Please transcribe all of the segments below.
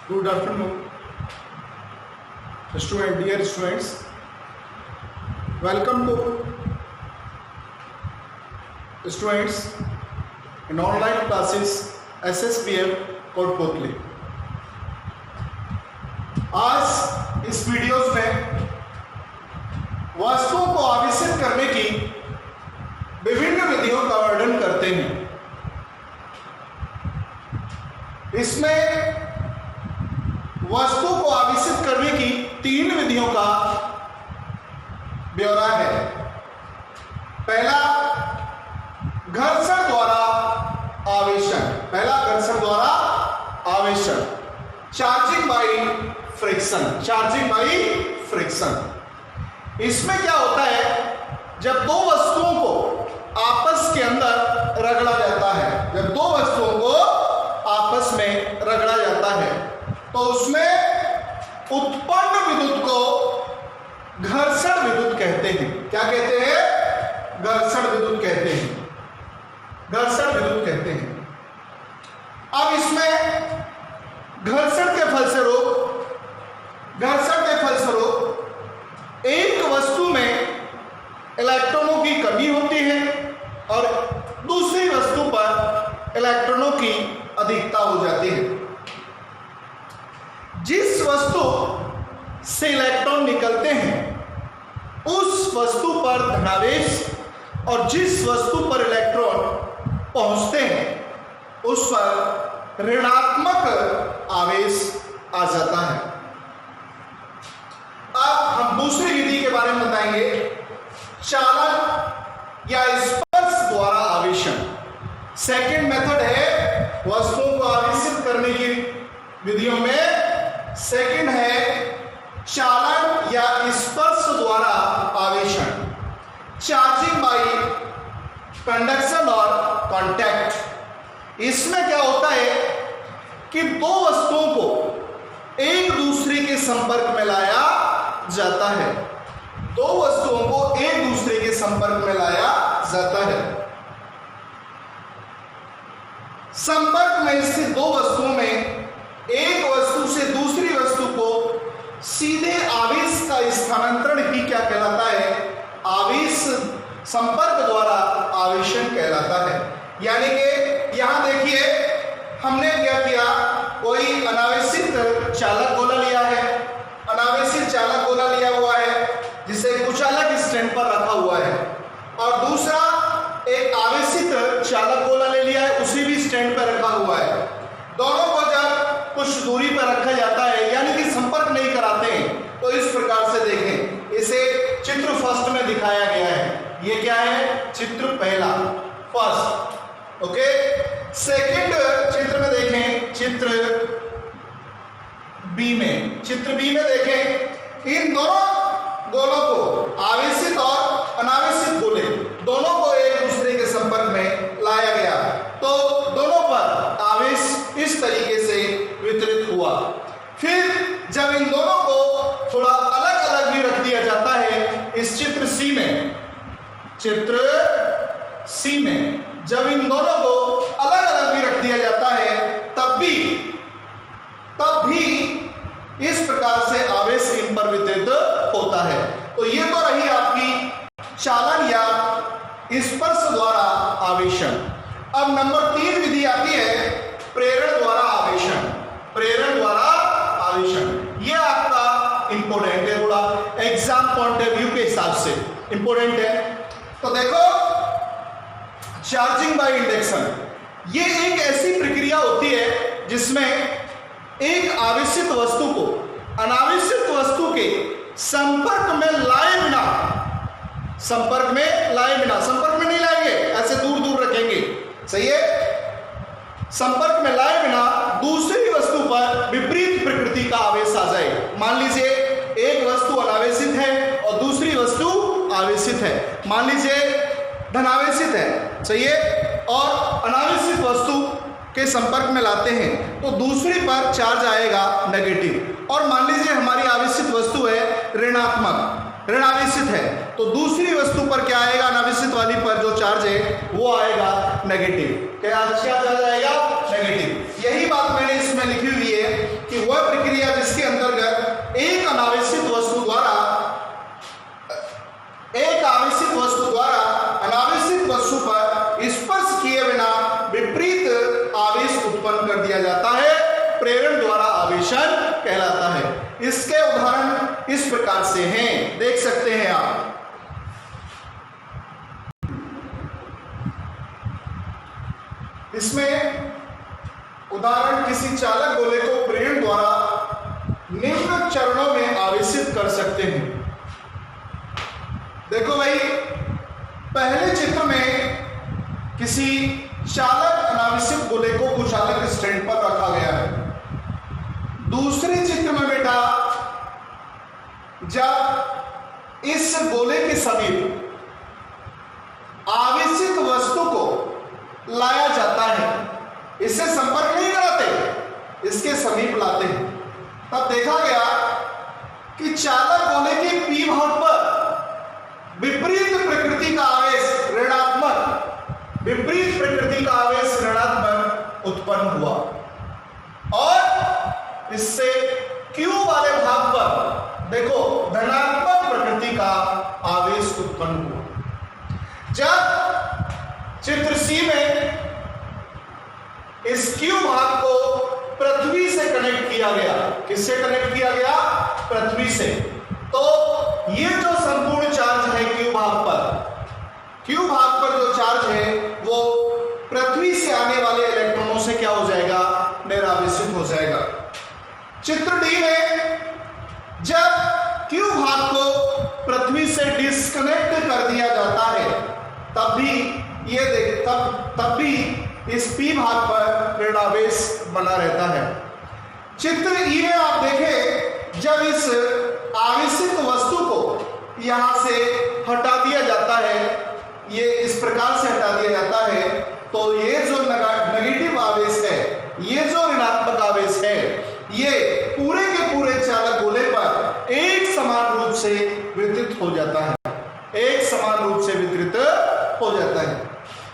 Good afternoon, dear students. Welcome to students in online classes SSPM Kotputli. आज इस videos में वस्तुओं को आविष्कृत करने की विभिन्न विधियों का वर्णन करते हैं। इसमें वस्तु को आविष्कृत करने की 3 विधियों का ब्यौरा है। पहला घर्षण द्वारा आवेशन, चार्जिंग बाई फ्रिक्शन। इसमें क्या होता है, जब दो वस्तुओं को आपस के अंदर रगड़ा जाता है तो उसमें उत्पन्न विद्युत को घर्षण विद्युत कहते हैं। क्या कहते हैं? घर्षण विद्युत कहते हैं। अब इसमें घर्षण के फलस्वरूप एक वस्तु में इलेक्ट्रॉनों की कमी होती है और दूसरी वस्तु पर इलेक्ट्रॉनों की अधिकता हो जाती है। जिस वस्तु से इलेक्ट्रॉन निकलते हैं उस वस्तु पर धनावेश और जिस वस्तु पर इलेक्ट्रॉन पहुंचते हैं उस पर ऋणात्मक आवेश आ जाता है। अब हम दूसरी विधि के बारे में बताएंगे, चालन या स्पर्श द्वारा आवेशन। सेकंड मेथड है वस्तुओं को आवेशित करने की विधियों में। सेकंड है चालन या स्पर्श द्वारा आवेशन, चार्जिंग बाई कंडक्शन और कांटेक्ट। इसमें क्या होता है कि दो वस्तुओं को एक दूसरे के संपर्क में लाया जाता है। संपर्क में स्थित दो वस्तुओं में एक वस्तु से दूसरी वस्तु को सीधे आवेश का स्थानांतरण ही क्या कहलाता है? आवेश संपर्क द्वारा आवेशन कहलाता है। यानी कि यहां देखिए, हमने क्या किया, कोई अनावेशित चालक गोला लिया हुआ है जिसे कुचालक स्टैंड पर रखा हुआ है, और दूसरा एक आवेशित चालक गोला ले लिया है, उसी भी स्टैंड पर रखा हुआ है। दोनों को जब कुछ दूरी पर रखा जाता है यानी कि संपर्क नहीं कराते हैं तो इस प्रकार से देखें। इसे चित्र फर्स्ट में दिखाया गया है। ये क्या है? चित्र पहला, फर्स्ट। ओके, सेकंड चित्र में देखें, चित्र बी में देखें, इन दोनों गोलों को, आवेशित और अनावेशित गोले, दोनों को एक दूसरे के संपर्क में लाया गया तो दोनों पर आवेश इस तरीके से वितरित हुआ। फिर जब इन दोनों को थोड़ा अलग अलग भी रख दिया जाता है, इस चित्र सी में जब इन दोनों को अलग अलग भी रख दिया जाता है तब भी इस प्रकार से आवेश इन पर वितरित होता है। तो ये तो रही आपकी चालन या स्पर्श द्वारा आवेशन। अब नंबर 3 विधि आती है प्रेरण द्वारा आवेशन। ये आपका इंपॉर्टेंट है, थोड़ा एग्जाम पॉइंट ऑफ व्यू के हिसाब से इंपॉर्टेंट है। तो देखो, चार्जिंग बाय इंडक्शन, ये एक ऐसी प्रक्रिया होती है जिसमें एक आवेशित वस्तु को अनावेशित वस्तु के संपर्क में नहीं लाएंगे, ऐसे दूर दूर रखेंगे, सही है? संपर्क में लाए बिना दूसरी वस्तु पर विपरीत प्रकृति का आवेश आ जाए। मान लीजिए एक वस्तु अनावेशित है और दूसरी वस्तु आवेशित है, मान लीजिए धनावेशित है, सही है, और अनावेशित वस्तु के संपर्क में लाते हैं तो दूसरी पर चार्ज आएगा नेगेटिव, और मान लीजिए हमारी आवेशित वस्तु है ऋणात्मक, ऋणावेशित है, तो दूसरी वस्तु पर क्या आएगा, अनावेशित वाली पर जो चार्ज है वो आएगा नेगेटिव। क्या चार्ज आएगा, नेगेटिव। यही बात मैंने इसमें लिखी हुई है कि वह प्रक्रिया जिसके अंतर्गत एक आवेशित वस्तु द्वारा अनावेशित वस्तु पर स्पर्श किए बिना विपरीत आवेश उत्पन्न कर दिया जाता है, प्रेरण द्वारा आवेशन कहलाता है। इसके उदाहरण इस प्रकार से हैं, देख सकते हैं आप। इसमें उदाहरण, किसी चालक गोले को प्रेरण द्वारा निम्न चरणों में आवेशित कर सकते हैं। देखो भाई, पहले चित्र में किसी चालक अनावेशित गोले को कुचालक स्टैंड पर रखा गया है। दूसरे चित्र में बेटा, जब इस गोले के समीप आवेशित वस्तु को लाया जाता है, इससे संपर्क नहीं कराते, इसके समीप लाते हैं, तब देखा गया कि चालक गोले के पी भाग पर विपरीत प्रकृति का आवेश ऋणात्मक उत्पन्न हुआ और इससे क्यू वाले भाग पर देखो धनात्मक प्रकृति का आवेश उत्पन्न हुआ। जब चित्र सी में इस क्यू भाग को पृथ्वी से कनेक्ट किया गया, किससे कनेक्ट किया गया, पृथ्वी से, तो ये जो संपूर्ण चार्ज है क्यू भाग पर जो चार्ज है वो पृथ्वी से आने वाले इलेक्ट्रॉनों से क्या हो जाएगा, निरावेशित हो जाएगा। चित्र डी में जब क्यू भाग को पृथ्वी से डिस्कनेक्ट कर दिया जाता है, तब भी इस पी भाग पर ऋणावेश बना रहता है। चित्र ई में आप देखें, जब इस आवेशित वस्तु को यहां से हटा दिया जाता है, ये इस प्रकार से हटा दिया जाता है, तो ये जो नेगेटिव आवेश है, ये जो ऋणात्मक आवेश है, ये पूरे के पूरे चालक गोले पर एक समान रूप से वितरित हो जाता है, हो जाता है।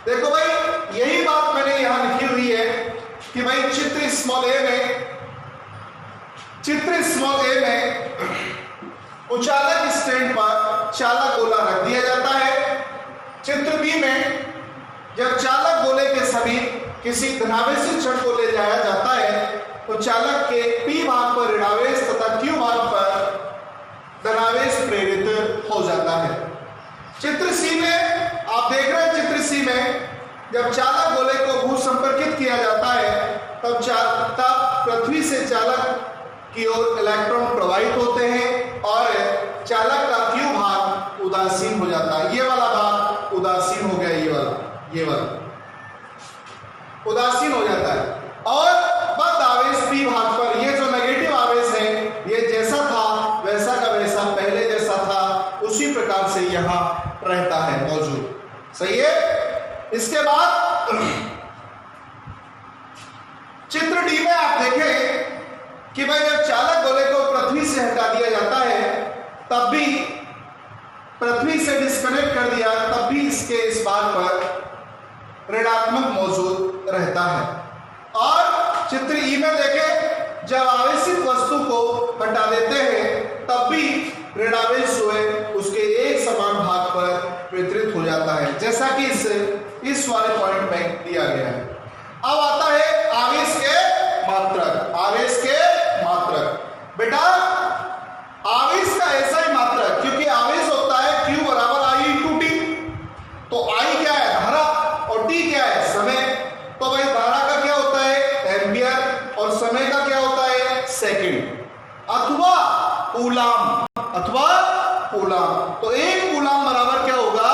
देखो भाई, यही बात मैंने यहां लिखी हुई है कि भाई चित्र स्मॉल ए में कुचालक स्टैंड पर चालक गोला रख दिया जाता है। चित्र बी में जब चालक गोले के समीप किसी धनावेशित क्षण को ले जाया जाता है, तो चालक के पी भाग पर ऋणावेश तथा क्यू भाग पर धनावेश प्रेरित हो जाता है। चित्र सी में आप देख रहे हैं, चित्र सी में जब चालक गोले को भू संपर्कित किया जाता है, तब पृथ्वी से चालक की ओर इलेक्ट्रॉन प्रवाहित होते हैं और चालक का क्यू भाग उदासीन हो जाता है। ये वाला भाग उदासीन हो गया, ये वाला उदासीन हो जाता है और बद आवेश पी भाग पर ये जो नेगेटिव आवेश है, ये जैसा था वैसा का वैसा, पहले जैसा था उसी प्रकार से यहां रहता है, मौजूद। सही है। इसके बाद चित्र डी में आप देखें कि भाई जब चालक गोले को पृथ्वी से हटा दिया जाता है, तब भी पृथ्वी से डिस्कनेक्ट कर दिया, तब भी इसके इस भाग पर ऋणात्मक मौजूद रहता है। और चित्र ई में देखें, जब आवेशित वस्तु को हटा देते हैं, तब भी ऋणावेश जो है उसके एक समान भाग पर वितरित हो जाता है, जैसा कि इस वाले पॉइंट में दिया गया है। अब आता है आवेश के मात्रक। बेटा, आवेश का ऐसा ही मात्रक, क्योंकि आवेश होता है Q बराबर I × T, तो I क्या है, धारा, और T क्या है, समय। तो भाई धारा का क्या होता है, एम्पियर, और समय का क्या होता है, सेकंड अथवा कूलाम। तो एक कूलाम बराबर क्या होगा,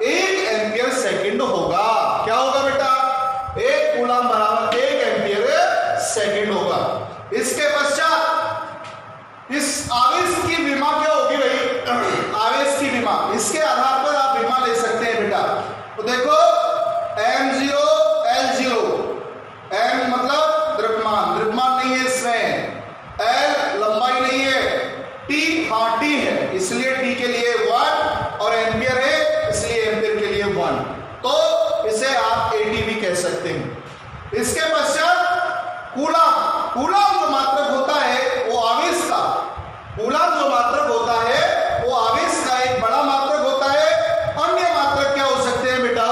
1 एम्पियर सेकंड होगा। क्या होगा बेटा, 1 कूलाम बराबर 1 एम्पियर सेकंड होगा। इसके पश्चात इस आवेश की विमा क्या होगी भाई, आवेश की विमा, इसके आधार पर आप विमा ले सकते हैं बेटा। तो देखो M0 L0, M मतलब द्रव्यमान नहीं है इसमें, L लंबाई नहीं है, T हाँ T है, इसलिए T के लिए 1 हैं। इसके पश्चात कूलाम जो मात्रक होता है वो आवेश का, कूलाम जो मात्रक होता है वो आवेश का एक बड़ा मात्रक होता है। अन्य मात्रक क्या हो सकते हैं बेटा?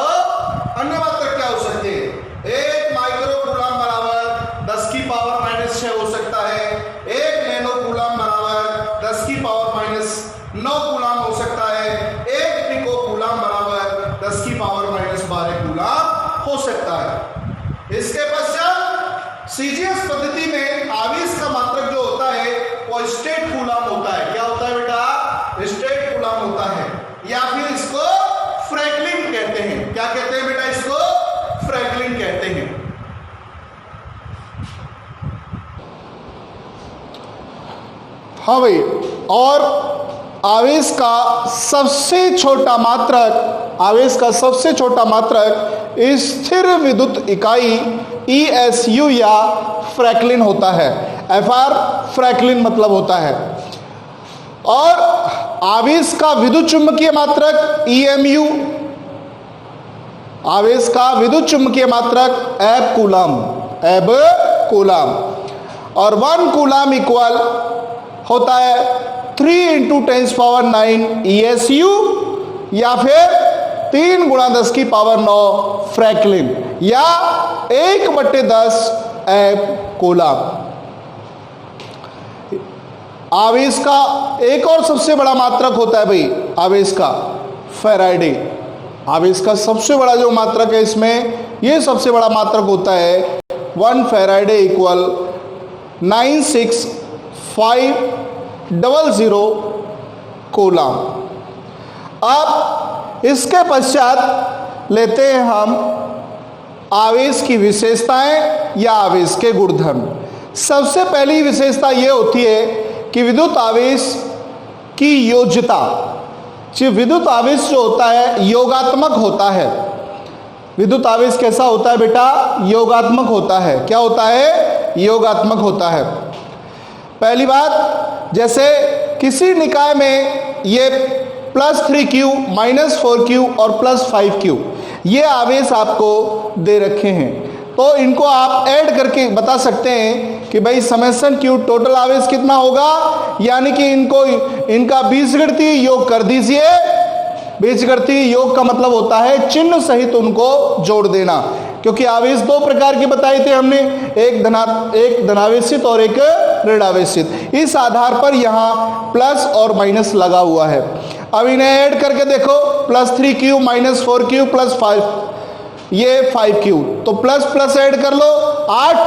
अन्य मात्रक क्या हो सकते हैं? 1 माइक्रो कूलाम बराबर 10 की पावर माइनस 6 हो सकता है। 1 नैनो कूलाम बराबर 10 की पावर माइनस 9 कूलाम हो सकता है। 1 पिको कूलाम बराबर 10 की पावर माइनस 12 कूलाम हो सकता है। इसके पश्चात सीजीएस पद्धति में आवेश का मात्रक जो होता है वो स्टेट कूलाम होता है। क्या होता है बेटा? स्टेट कूलाम होता है, या फिर इसको फ्रैंकलिन कहते हैं। क्या कहते हैं बेटा? इसको फ्रैंकलिन कहते हैं। हाँ भाई, और आवेश का सबसे छोटा मात्रक, आवेश का सबसे छोटा मात्रक स्थिर विद्युत इकाई ESU या फ्रैंकलिन होता है। FR फ्रैंकलिन मतलब होता है। और आवेश का विद्युत चुंबकीय मात्रक EMU, आवेश का विद्युत चुंबकीय मात्रक एब कूलाम। और 1 कूलाम इक्वल होता है 3 × 10⁹ ESU या फिर 3 × 10⁹ फ्रैंकलिन या 1/10 एब कूलाम। आवेश का एक और सबसे बड़ा मात्रक होता है भाई आवेश का, फैराडे। आवेश का सबसे बड़ा जो मात्रक है इसमें, ये सबसे बड़ा मात्रक होता है 1 फैराडे इक्वल 96500 कूलाम। अब इसके पश्चात लेते हैं हम आवेश की विशेषताएं या आवेश के गुणधर्म। सबसे पहली विशेषता ये होती है कि विद्युत आवेश की योज्यता। विद्युत आवेश जो होता है योगात्मक होता है। विद्युत आवेश कैसा होता है बेटा? योगात्मक होता है। क्या होता है? योगात्मक होता है। पहली बात, जैसे किसी निकाय में ये +3Q, -4Q और +5Q ये आवेश आपको दे रखे हैं, तो इनको आप ऐड करके बता सकते हैं कि भाई समेशन Q टोटल आवेश कितना होगा, यानी कि इनका बीजगणितीय योग कर दीजिए। बीजगणितीय योग का मतलब होता है चिन्ह सहित उनको जोड़ देना, क्योंकि आवेश 2 प्रकार के बताए थे हमने, एक धनावेशित और एक ऋणावेशित। इस आधार पर यहाँ प्लस और माइनस लगा हुआ है। अब इन्हें ऐड करके देखो, +3Q -4Q +5, ये 5Q, तो प्लस प्लस ऐड कर लो 8,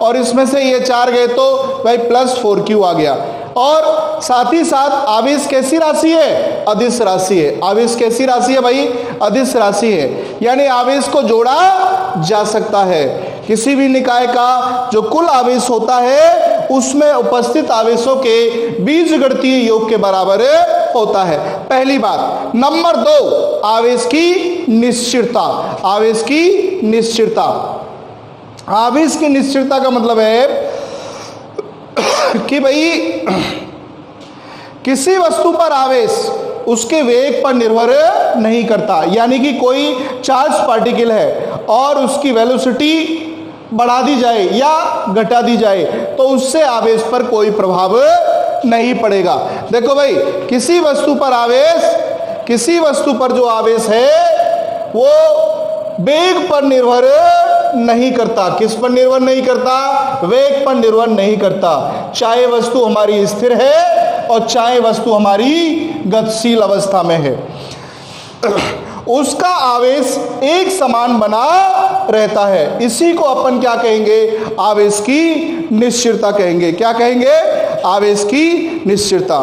और इसमें से ये 4 गए तो भाई +4Q आ गया। और साथ ही साथ आवेश कैसी राशि है? अदिश राशि है। आवेश कैसी राशि है भाई? अदिश राशि है, यानी आवेश को जोड़ा जा सकता है। किसी भी निकाय का जो कुल आवेश होता है उसमें उपस्थित आवेशों के बीजगणितीय योग के बराबर होता है। पहली बात। नंबर 2, आवेश की निश्चितता। आवेश की निश्चितता। आवेश की निश्चितता का मतलब है कि भाई किसी वस्तु पर आवेश उसके वेग पर निर्भर नहीं करता, यानी कि कोई चार्ज पार्टिकल है और उसकी वेलोसिटी बढ़ा दी जाए या घटा दी जाए तो उससे आवेश पर कोई प्रभाव नहीं पड़ेगा। देखो भाई, किसी वस्तु पर जो आवेश है वो वेग पर निर्भर नहीं करता। किस पर निर्भर नहीं करता? वेग पर निर्भर नहीं करता। चाहे वस्तु हमारी स्थिर है और चाहे वस्तु हमारी गतिशील अवस्था में है, उसका आवेश एक समान बना रहता है। इसी को अपन क्या कहेंगे? आवेश की निश्चितता कहेंगे। क्या कहेंगे? आवेश की निश्चितता।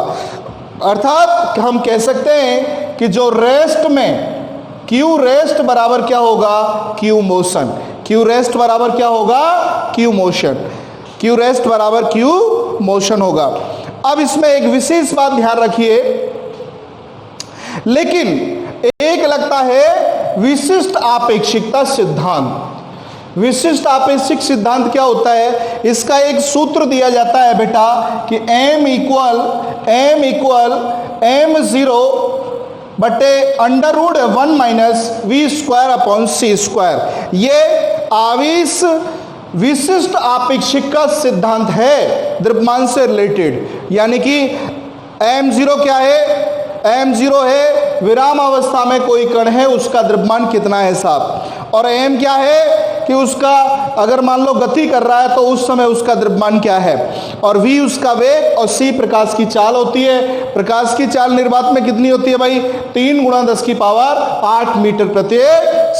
अर्थात हम कह सकते हैं कि जो रेस्ट में Q रेस्ट बराबर क्या होगा? Q motion. Q रेस्ट बराबर क्या होगा? Q motion. Q रेस्ट बराबर Q मोशन होगा। अब इसमें एक विशेष बात ध्यान रखिए, लेकिन एक लगता है विशिष्ट आपेक्षिकता सिद्धांत। विशिष्ट आपेक्षिक सिद्धांत क्या होता है? इसका एक सूत्र दिया जाता है बेटा कि m = m0 बटे under root 1 minus v square upon c square. ये आवेश विशिष्ट आपेक्षिक का सिद्धांत है द्रव्यमान से रिलेटेड। यानी कि m0 क्या है? m0 है विराम अवस्था में कोई कण है उसका द्रव्यमान कितना है साहब, और m क्या है कि उसका अगर मान लो गति कर रहा है तो उस समय उसका द्रव्यमान क्या है, और v उसका वेग, और c प्रकाश की चाल होती है। प्रकाश की चाल निर्वात में कितनी होती है भाई? 3 × 10⁸ मीटर प्रति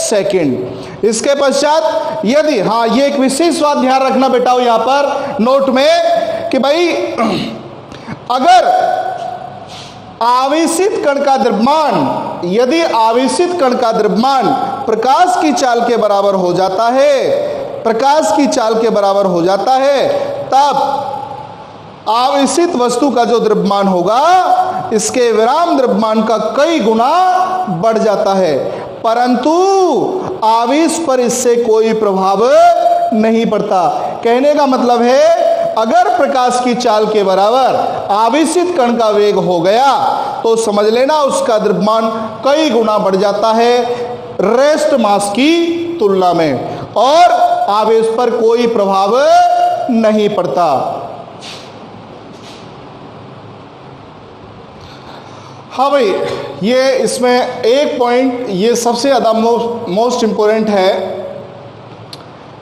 सेकंड। इसके पश्चात यदि, हाँ ये एक विशेष बात ध्यान रखना बेटा यहाँ पर नोट में कि भाई अगर आवेशित कण का द्रव्यमान, यदि आवेशित कण का द्रव्यमान प्रकाश की चाल के बराबर हो जाता है, प्रकाश की चाल के बराबर हो जाता है, तब आवेशित वस्तु का जो द्रव्यमान होगा इसके विराम द्रव्यमान का कई गुना बढ़ जाता है, परंतु आवेश पर इससे कोई प्रभाव नहीं पड़ता। कहने का मतलब है अगर प्रकाश की चाल के बराबर आवेशित कण का वेग हो गया तो समझ लेना उसका द्रव्यमान कई गुना बढ़ जाता है रेस्ट मास की तुलना में, और आवेश पर कोई प्रभाव नहीं पड़ता। हाँ भाई, ये इसमें एक पॉइंट ये सबसे ज़्यादा मोस्ट इंपोर्टेंट है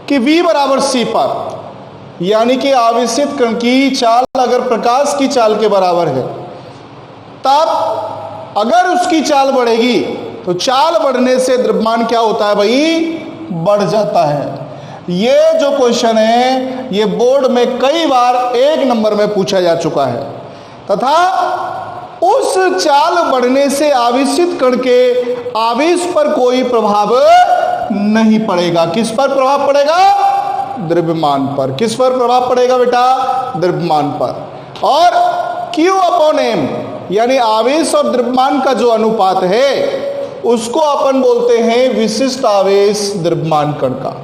कि V बराबर C पर, यानी कि आवेशित कण की चाल अगर प्रकाश की चाल के बराबर है, तब अगर उसकी चाल बढ़ेगी तो चाल बढ़ने से द्रव्यमान क्या होता है भाई? बढ़ जाता है। ये जो क्वेश्चन है ये बोर्ड में कई बार 1 नंबर में पूछा जा चुका है, तथा उस चाल बढ़ने से आवेशित कण के आवेश पर कोई प्रभाव नहीं पड़ेगा। किस पर प्रभाव पड़ेगा? द्रव्यमान पर। किस पर प्रभाव पड़ेगा बेटा? द्रव्यमान पर। और Q/m यानी आवेश और द्रव्यमान का जो अनुपात है उसको अपन बोलते हैं विशिष्ट आवेश द्रव्यमान कण का।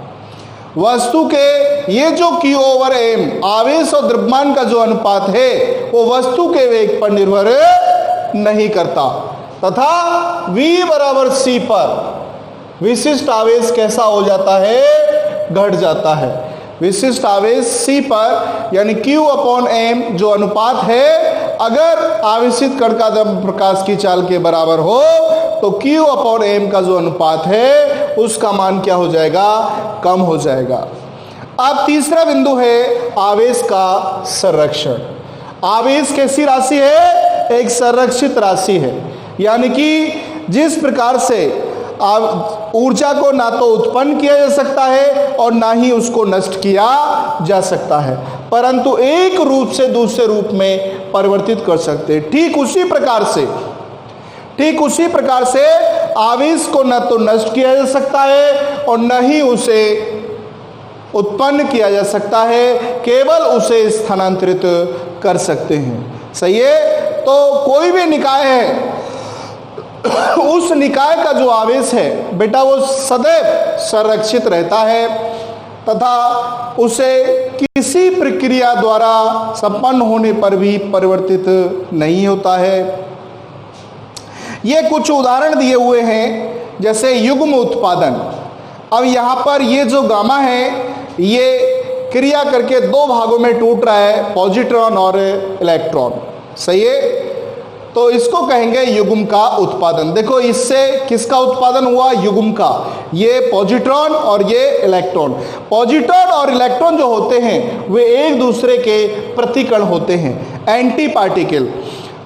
वस्तु के ये जो Q/m आवेश और द्रव्यमान का जो अनुपात है वो वस्तु के वेग पर निर्भर नहीं करता, तथा V बराबर C पर विशिष्ट आवेश कैसा हो जाता है? घट जाता है। विशिष्ट आवेश C पर यानी Q/m जो अनुपात है, अगर आवेशित कण का द्रव्य प्रकाश की चाल के बराबर हो तो Q/m का जो अनुपात है उसका मान क्या हो जाएगा? कम हो जाएगा। अब तीसरा बिंदु है आवेश का संरक्षण। आवेश कैसी राशि है? एक संरक्षित राशि है, यानी कि जिस प्रकार से ऊर्जा को ना तो उत्पन्न किया जा सकता है और ना ही उसको नष्ट किया जा सकता है, परंतु एक रूप से दूसरे रूप में परिवर्तित कर सकते हैं। ठीक उसी प्रकार से आवेश को न तो नष्ट किया जा सकता है और न ही उसे उत्पन्न किया जा सकता है, केवल उसे स्थानांतरित कर सकते हैं। सही है? तो कोई भी निकाय है उस निकाय का जो आवेश है बेटा वो सदैव संरक्षित रहता है तथा उसे किसी प्रक्रिया द्वारा संपन्न होने पर भी परिवर्तित नहीं होता है। ये कुछ उदाहरण दिए हुए हैं, जैसे युग्म उत्पादन। अब यहाँ पर ये जो गामा है ये क्रिया करके 2 भागों में टूट रहा है, पॉजिट्रॉन और इलेक्ट्रॉन। सही है? तो इसको कहेंगे युग्म का उत्पादन। देखो इससे किसका उत्पादन हुआ? युग्म का। ये पॉजिट्रॉन और ये इलेक्ट्रॉन। पॉजिट्रॉन और इलेक्ट्रॉन जो होते हैं वे एक दूसरे के प्रतिकण होते हैं, एंटी पार्टिकल।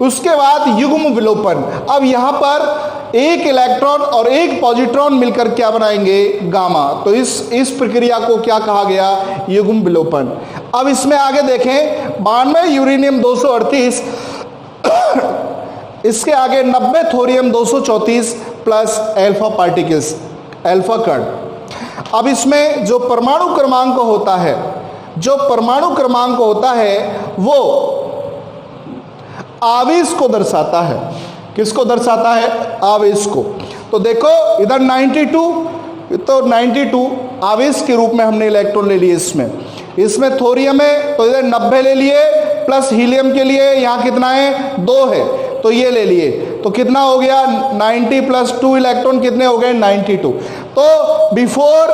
उसके बाद युग्म विलोपन। अब यहाँ पर एक इलेक्ट्रॉन और एक पॉजिट्रॉन मिलकर क्या बनाएंगे? गामा। तो इस प्रक्रिया को क्या कहा गया? युग्म विलोपन। अब इसमें आगे देखें, 92 यूरेनियम 238 इसके आगे 90 thorium 234 plus alpha particles, alpha कण। अब इसमें जो परमाणु क्रमांक होता है, वो आवेश को दर्शाता है। किसको दर्शाता है? आवेश को। तो देखो इधर 92, तो 92 आवेश के रूप में हमने इलेक्ट्रॉन ले लिए। इसमें थोरियम है तो इधर 90 ले लिए, प्लस हीलियम के लिए यहाँ कितना है? 2 है तो ये ले लिए। तो कितना हो गया 90 प्लस 2 इलेक्ट्रॉन कितने हो गए 92। तो बिफोर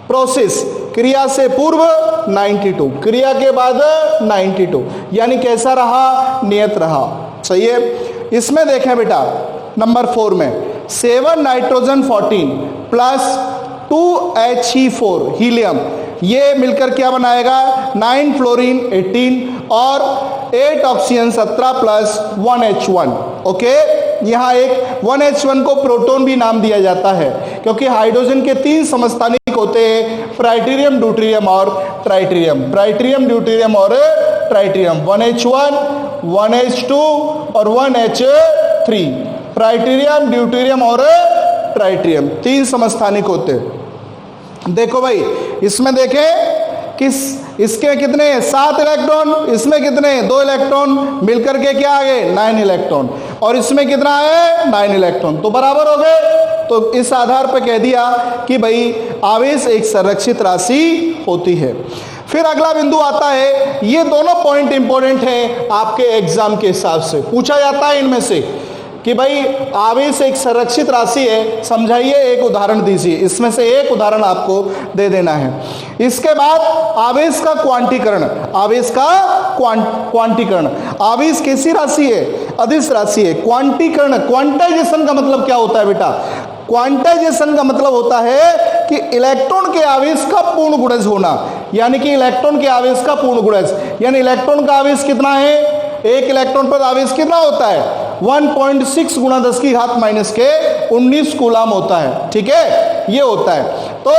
प्रोसेस, क्रिया से पूर्व 92, क्रिया के बाद 92, यानी कैसा रहा, नियत रहा। सही है। इसमें देखें बेटा नंबर 4 में 7 नाइट्रोजन 14 प्लस 2He4 हीलियम, ये मिलकर क्या बनाएगा 9 फ्लोरीन 18 और 8 ऑक्सीजन 17 प्लस 1H1। ओके, यहाँ एक 1H1 को प्रोटॉन भी नाम दिया जाता है क्योंकि हाइड्रोजन के 3 समस्थानिक होते हैं, प्राइटेरियम, ड्यूटेरियम और ट्राइटेरियम। प्राइटेरियम, ड्यूटेरियम और ट्राइटेरियम, 1H1, 1H2 और 1H3। प्राइटेरियम, ड्यूटेरियम और ट्राइटेरियम 3 समस्थानिक होते हैं। देखो भाई इसमें देखें किस इसके कितने 7 इलेक्ट्रॉन, इसमें कितने 2 इलेक्ट्रॉन, मिलकर के क्या आ गए 9 इलेक्ट्रॉन, और इसमें कितना है 9 इलेक्ट्रॉन, तो बराबर हो गए। तो इस आधार पर कह दिया कि भाई आवेश एक संरक्षित राशि होती है। फिर अगला बिंदु आता है, ये दोनों पॉइंट इंपॉर्टेंट है आपके एग्जाम के हिसाब से, पूछा जाता है इनमें से कि भाई आवेश एक संरक्षित राशि है, समझाइए, एक उदाहरण दीजिए, इसमें से एक उदाहरण आपको दे देना है। इसके बाद आवेश का क्वांटीकरण, आवेश का क्वांटीकरण, आवेश कैसी राशि है, अदिश राशि है। क्वांटीकरण, क्वांटाइजेशन का मतलब क्या होता है बेटा, क्वांटाइजेशन का मतलब होता है कि इलेक्ट्रॉन के आवेश का पूर्ण गुणज होना, यानी कि इलेक्ट्रॉन के आवेश का पूर्ण गुणज, यानी इलेक्ट्रॉन का आवेश कितना है, एक इलेक्ट्रॉन पर आवेश कितना होता है 1.6 गुणा 10 की घात माइनस के 19 कूलाम होता है। ठीक है, ये होता है। तो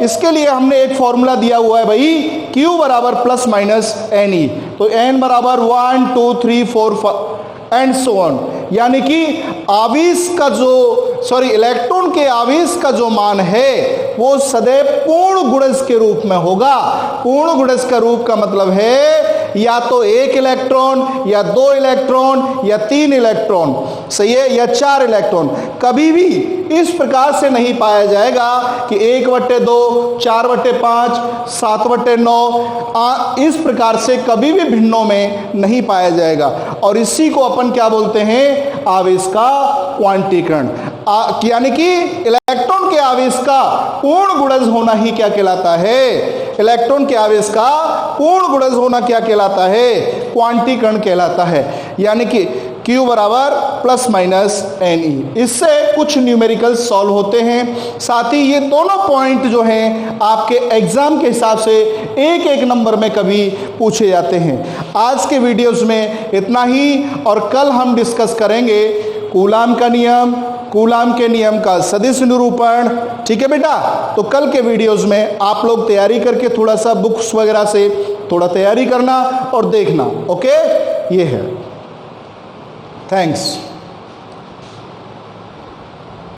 इसके लिए हमने एक फॉर्मूला दिया हुआ है भाई, Q बराबर प्लस माइनस Ne, तो N बराबर 1 2 3 4 एंड सो ऑन, यानी कि आवेश का जो इलेक्ट्रॉन के आवेश का जो मान है वो सदैव पूर्ण गुणज के रूप में होगा। पूर्ण गुणज का रूप का मतलब है या तो 1 इलेक्ट्रॉन या 2 इलेक्ट्रॉन या 3 इलेक्ट्रॉन, सही है, या 4 इलेक्ट्रॉन। कभी भी इस प्रकार से नहीं पाया जाएगा कि 1/2, 4/5, 7/9, इस प्रकार से कभी भी भिन्नों में नहीं पाया जाएगा। और इसी को अपन क्या बोलते हैं, आवेश का क्वांटीकरण, यानी कि इलेक्ट्रॉन के आवेश का पूर्ण गुणज होना ही क्या कहलाता है, इलेक्ट्रॉन के आवेश का पूर्ण गुणज होना क्या कहलाता है, क्वांटीकरण कहलाता है, यानी कि Q बराबर प्लस माइनस Ne। इससे कुछ न्यूमेरिकल सॉल्व होते हैं। साथ ही ये दोनों पॉइंट जो हैं आपके एग्जाम के हिसाब से एक एक नंबर में कभी पूछे जाते हैं। आज के वीडियोस में इतना ही, और कल हम डिस्कस करेंगे कूलाम का नियम, कूलाम के नियम का सदिश निरूपण। ठीक है बेटा, तो कल के वीडियोस में आप लोग तैयारी करके थोड़ा सा बुक्स वगैरह से थोड़ा तैयारी करना और देखना। ओके, ये है। थैंक्स।